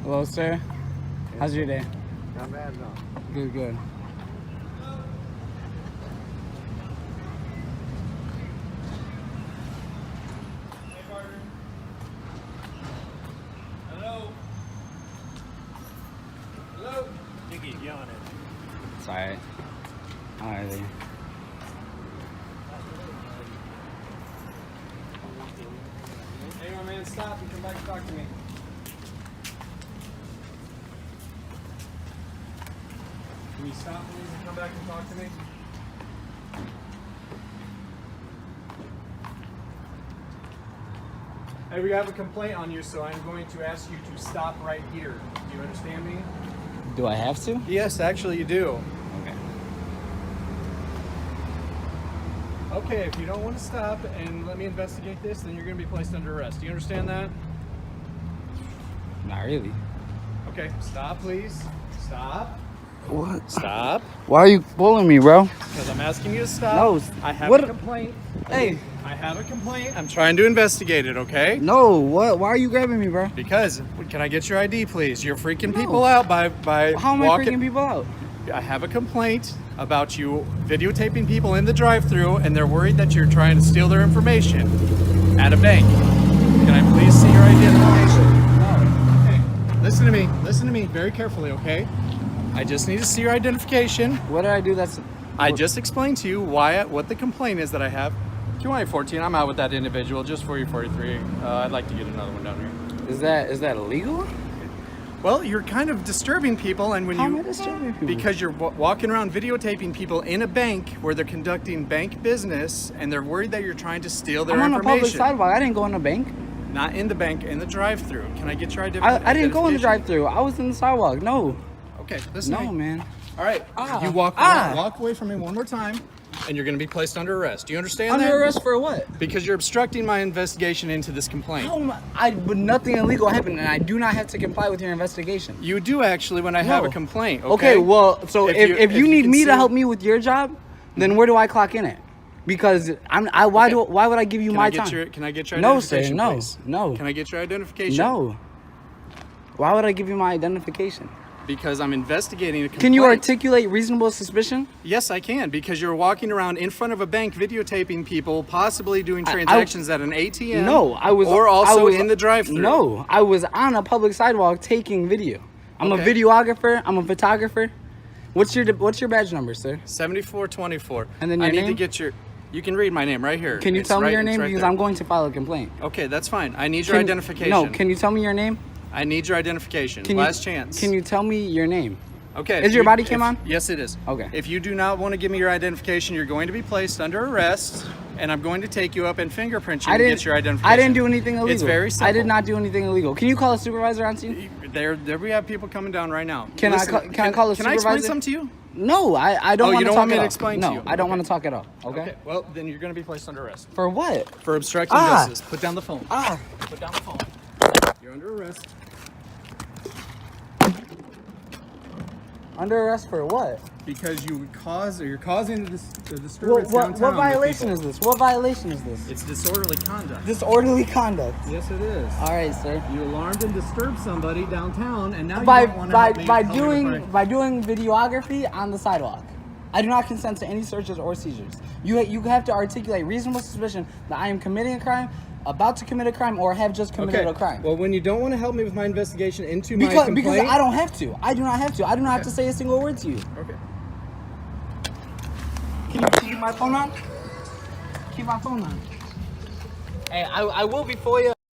Hello, sir. How's your day? Not bad, no. Good, good. Hello? Hello? Nicky, yelling at me. It's alright. Alrighty. Hey, my man, stop and come back and talk to me. Can you stop, please, and come back and talk to me? Hey, we have a complaint on you, so I'm going to ask you to stop right here. Do you understand me? Do I have to? Yes, actually you do. Okay. Okay, if you don't want to stop and let me investigate this, then you're going to be placed under arrest. Do you understand that? Not really. Okay, stop, please. Stop. What? Stop. Why are you pulling me, bro? Because I'm asking you to stop. No. I have what? a complaint. Hey. I have a complaint. I'm trying to investigate it, okay? No, what? Why are you grabbing me, bro? Because, can I get your ID, please? You're freaking people out by How am I walking. freaking people out? I have a complaint about you videotaping people in the drive-thru, and they're worried that you're trying to steal their information at a bank. Can I please see your identification? No. Okay. Listen to me very carefully, okay? I just need to see your identification. What did I do that's... I just explained to you what the complaint is that I have. 214, I'm out with that individual. Just 4043. I'd like to get another one down here. Is that illegal? Well, you're kind of disturbing people, and when How am I disturbing people? because you're walking around videotaping people in a bank where they're conducting bank business, and they're worried that you're trying to steal their I'm on a information. public sidewalk. I didn't go in a bank. Not in the bank, in the drive-thru. Can I get your identification? I didn't go in the drive-thru. I was in the sidewalk. No. Okay, listen to No, me. man. All right, you walk away from me one more time, and you're going to be placed under arrest. Do you understand that? Under arrest for what? Because you're obstructing my investigation into this complaint. How am but nothing illegal happened, and I do not have to comply with your investigation. You do actually when I have a complaint. Okay, well, so if you need me to help me with your job, then where do I clock in at? Because why would I give you my time? Can I get your No, sir. identification, No. please? No. Can I get your identification? No. Why would I give you my identification? Because I'm investigating a complaint. Can you articulate reasonable suspicion? Yes, I can, because you're walking around in front of a bank videotaping people, possibly doing transactions at an ATM. No, I was. Or also I was, in the drive-thru. No, I was on a public sidewalk taking video. I'm a videographer. I'm a photographer. What's your badge number, sir? 7424. And then your I need name? to get your. You can read my name right here. Can you tell me your name? Because there. I'm going to file a complaint. Okay, that's fine. I need your identification. No, can you tell me your name? I need your identification. Last chance. Can you tell me your name? Okay. Is your body cam on? Yes, it is. Okay. If you do not want to give me your identification, you're going to be placed under arrest, and I'm going to take you up and fingerprint you and get your identification. I didn't do anything illegal. It's very simple. I did not do anything illegal. Can you call a supervisor on scene? There we have people coming down right now. Can I call a supervisor? Can I explain something to you? No, I don't want to talk. You don't want me at to all. explain to you? No, I don't want to talk at all. Okay. Well, then you're going to be placed under arrest. For what? For obstructing justice. Put down the phone. Put down the phone. You're under arrest. Under arrest for what? Because you're causing the disturbance What downtown. violation is this? What violation is this? It's disorderly conduct. Disorderly conduct. Yes, it is. All right, sir. You alarmed and disturbed somebody downtown, and now By you don't want to help me by doing videography on the sidewalk, I do not consent to any searches or seizures. You have to articulate reasonable suspicion that I am committing a crime, about to commit a crime, or have just committed a crime. Well, when you don't want to help me with my investigation into my complaint... Because I don't have to. I do not have to. I do not have to say a single word to you. Okay. Can you keep my phone on? Keep my phone on. Hey, I will be for you.